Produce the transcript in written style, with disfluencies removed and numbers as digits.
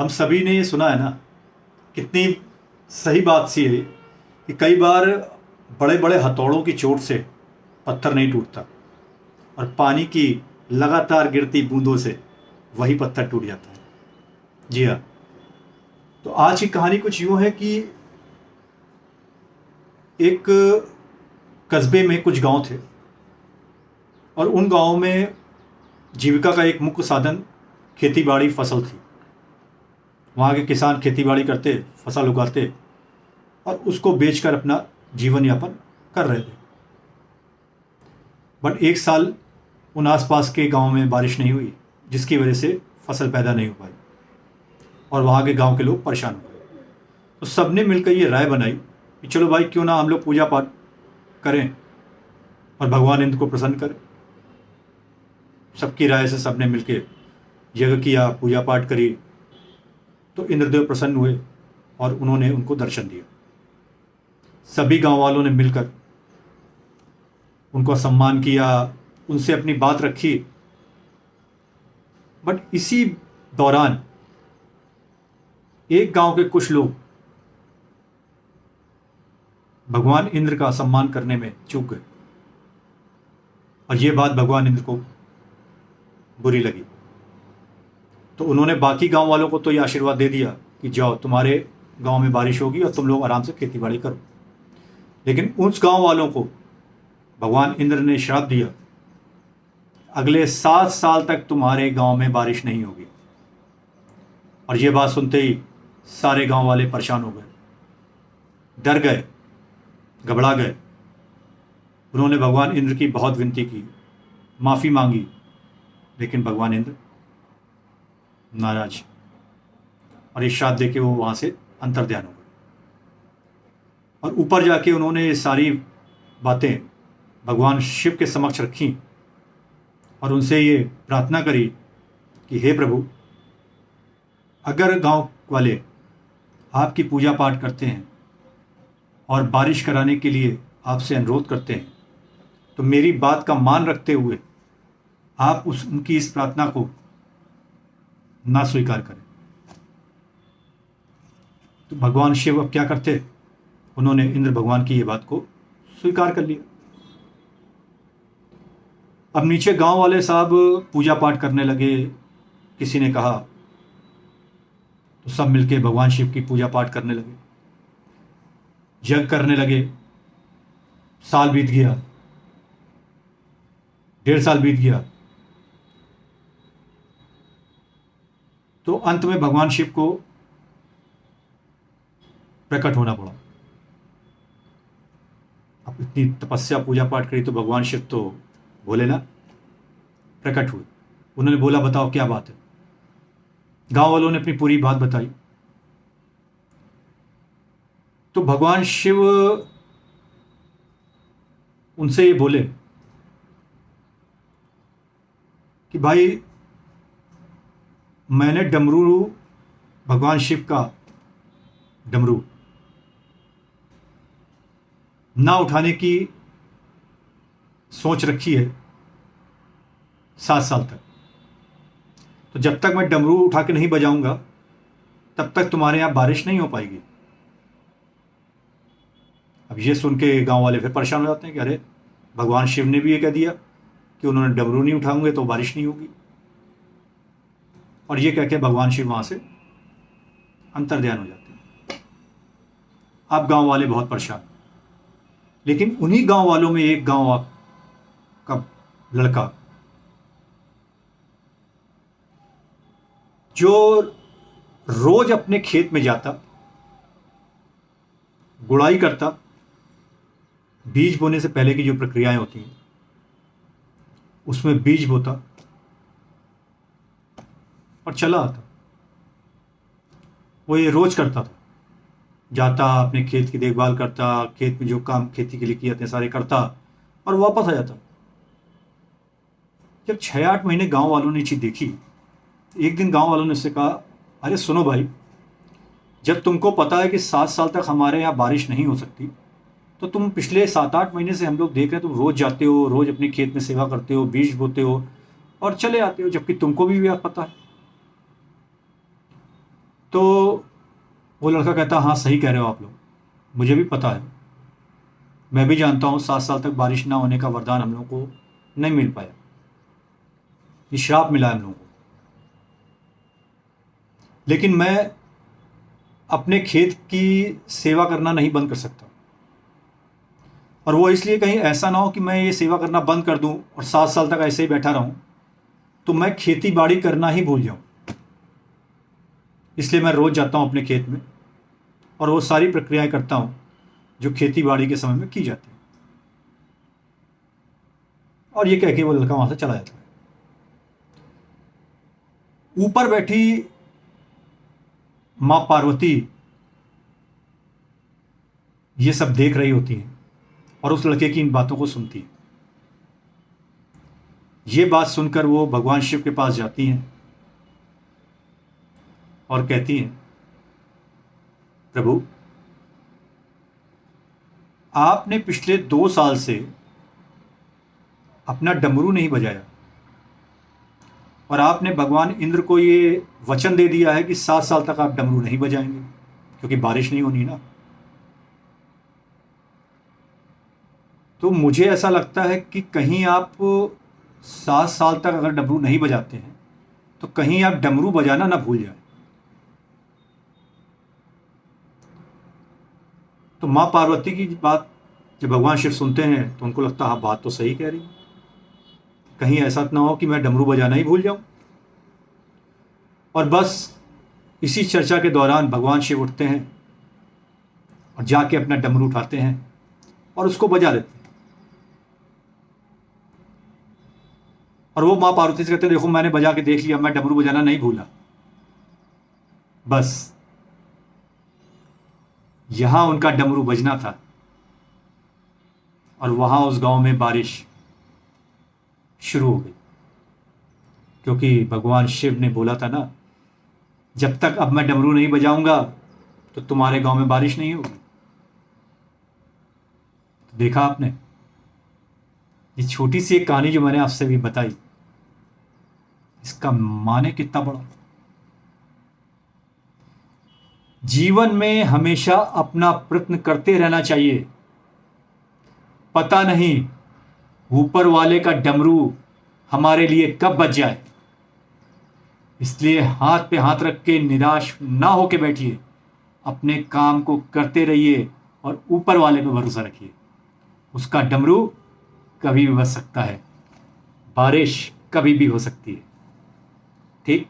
हम सभी ने ये सुना है ना, कितनी सही बात सी है कि कई बार बड़े बड़े हथौड़ों की चोट से पत्थर नहीं टूटता और पानी की लगातार गिरती बूंदों से वही पत्थर टूट जाता है। जी हाँ। तो आज की कहानी कुछ यूं है कि एक कस्बे में कुछ गांव थे और उन गांवों में जीविका का एक मुख्य साधन खेती बाड़ी फसल थी। वहाँ के किसान खेती बाड़ी करते, फसल उगाते और उसको बेचकर अपना जीवन यापन कर रहे थे। बट एक साल उन आसपास के गांव में बारिश नहीं हुई, जिसकी वजह से फसल पैदा नहीं हो पाई और वहाँ के गांव के लोग परेशान हो गए। तो सबने मिलकर ये राय बनाई कि चलो भाई, क्यों ना हम लोग पूजा पाठ करें और भगवान इंद्र को प्रसन्न करें। सबकी राय से सबने मिलकर यज्ञ किया, पूजा पाठ करी। तो इंद्रदेव प्रसन्न हुए और उन्होंने उनको दर्शन दिया। सभी गांव वालों ने मिलकर उनका सम्मान किया, उनसे अपनी बात रखी। बट इसी दौरान एक गांव के कुछ लोग भगवान इंद्र का सम्मान करने में चूक गए और ये बात भगवान इंद्र को बुरी लगी। तो उन्होंने बाकी गांव वालों को तो ये आशीर्वाद दे दिया कि जाओ, तुम्हारे गांव में बारिश होगी और तुम लोग आराम से खेती बाड़ी करो। लेकिन उस गांव वालों को भगवान इंद्र ने श्राप दिया, अगले 7 साल तक तुम्हारे गांव में बारिश नहीं होगी। और ये बात सुनते ही सारे गांव वाले परेशान हो गए, डर गए, घबरा गए। उन्होंने भगवान इंद्र की बहुत विनती की, माफ़ी मांगी, लेकिन भगवान इंद्र नाराज और ये श्राप देके वो वहाँ से अंतर्ध्यान हो गए। और ऊपर जाके उन्होंने ये सारी बातें भगवान शिव के समक्ष रखी और उनसे ये प्रार्थना करी कि हे प्रभु, अगर गांव वाले आपकी पूजा पाठ करते हैं और बारिश कराने के लिए आपसे अनुरोध करते हैं, तो मेरी बात का मान रखते हुए आप उनकी इस प्रार्थना को ना स्वीकार करें। तो भगवान शिव अब क्या करते, उन्होंने इंद्र भगवान की ये बात को स्वीकार कर लिया। अब नीचे गांव वाले साहब पूजा पाठ करने लगे। किसी ने कहा तो सब मिलके भगवान शिव की पूजा पाठ करने लगे, यज्ञ करने लगे। साल बीत गया, 1.5 साल बीत गया। तो अंत में भगवान शिव को प्रकट होना पड़ा। अब इतनी तपस्या पूजा पाठ करी तो भगवान शिव तो बोले ना, प्रकट हुए। उन्होंने बोला, बताओ क्या बात है। गांव वालों ने अपनी पूरी बात बताई। तो भगवान शिव उनसे ये बोले कि भाई, मैंने डमरू, भगवान शिव का डमरू ना उठाने की सोच रखी है 7 साल तक। तो जब तक मैं डमरू उठा के नहीं बजाऊंगा तब तक तुम्हारे यहां बारिश नहीं हो पाएगी। अब ये सुन के गांव वाले फिर परेशान हो जाते हैं कि अरे, भगवान शिव ने भी ये कह दिया कि उन्होंने डमरू नहीं उठाऊंगे तो बारिश नहीं होगी। और ये कह के भगवान शिव वहां से अंतर्ध्यान हो जाते हैं। अब गांव वाले बहुत परेशान। लेकिन उन्हीं गांव वालों में एक गांव का लड़का जो रोज अपने खेत में जाता, गुड़ाई करता, बीज बोने से पहले की जो प्रक्रियाएं होती हैं उसमें बीज बोता और चला आता। वो ये रोज करता था, जाता, अपने खेत की देखभाल करता, खेत में जो काम खेती के लिए किए थे सारे करता और वापस आ जाता। जब 6-8 महीने गांव वालों ने चीज देखी, एक दिन गांव वालों ने उससे कहा, अरे सुनो भाई, जब तुमको पता है कि 7 साल तक हमारे यहाँ बारिश नहीं हो सकती, तो तुम पिछले 7-8 महीने से हम लोग देख रहे हैं, तुम रोज जाते हो, रोज अपने खेत में सेवा करते हो, बीज बोते हो और चले आते हो, जबकि तुमको भी पता है। तो वो लड़का कहता, हाँ सही कह रहे हो आप लोग, मुझे भी पता है, मैं भी जानता हूँ 7 साल तक बारिश ना होने का वरदान हम लोगों को नहीं मिल पाया, ये श्राप मिला हम लोगों को। लेकिन मैं अपने खेत की सेवा करना नहीं बंद कर सकता, और वो इसलिए कहीं ऐसा ना हो कि मैं ये सेवा करना बंद कर दूं और 7 साल तक ऐसे ही बैठा रहूं, तो मैं खेती बाड़ी करना ही भूल जाऊं। इसलिए मैं रोज जाता हूं अपने खेत में और वो सारी प्रक्रियाएं करता हूं जो खेती बाड़ी के समय में की जाती है। और ये कह के वो लड़का वहां से चला जाता है। ऊपर बैठी मां पार्वती ये सब देख रही होती है और उस लड़के की इन बातों को सुनती है। ये बात सुनकर वो भगवान शिव के पास जाती हैं और कहती हैं, प्रभु, आपने पिछले 2 साल से अपना डमरू नहीं बजाया और आपने भगवान इंद्र को ये वचन दे दिया है कि 7 साल तक आप डमरू नहीं बजाएंगे क्योंकि बारिश नहीं होनी ना। तो मुझे ऐसा लगता है कि कहीं आप 7 साल तक अगर डमरू नहीं बजाते हैं तो कहीं आप डमरू बजाना ना भूल जाए। तो मां पार्वती की बात जब भगवान शिव सुनते हैं तो उनको लगता है, हाँ बात तो सही कह रही है, कहीं ऐसा ना हो कि मैं डमरू बजाना ही भूल जाऊं। और बस इसी चर्चा के दौरान भगवान शिव उठते हैं और जाके अपना डमरू उठाते हैं और उसको बजा देते हैं। और वो मां पार्वती से कहते हैं, देखो मैंने बजा के देख लिया, मैं डमरू बजाना नहीं भूला। बस यहां उनका डमरू बजना था और वहां उस गांव में बारिश शुरू हो गई, क्योंकि भगवान शिव ने बोला था ना, जब तक अब मैं डमरू नहीं बजाऊंगा तो तुम्हारे गांव में बारिश नहीं होगी। तो देखा आपने, ये छोटी सी एक कहानी जो मैंने आपसे भी बताई, इसका माने कितना बड़ा। जीवन में हमेशा अपना प्रयत्न करते रहना चाहिए। पता नहीं ऊपर वाले का डमरू हमारे लिए कब बज जाए, इसलिए हाथ पे हाथ रख के निराश ना होके बैठिए, अपने काम को करते रहिए और ऊपर वाले पे भरोसा रखिए। उसका डमरू कभी भी बज सकता है, बारिश कभी भी हो सकती है। ठीक।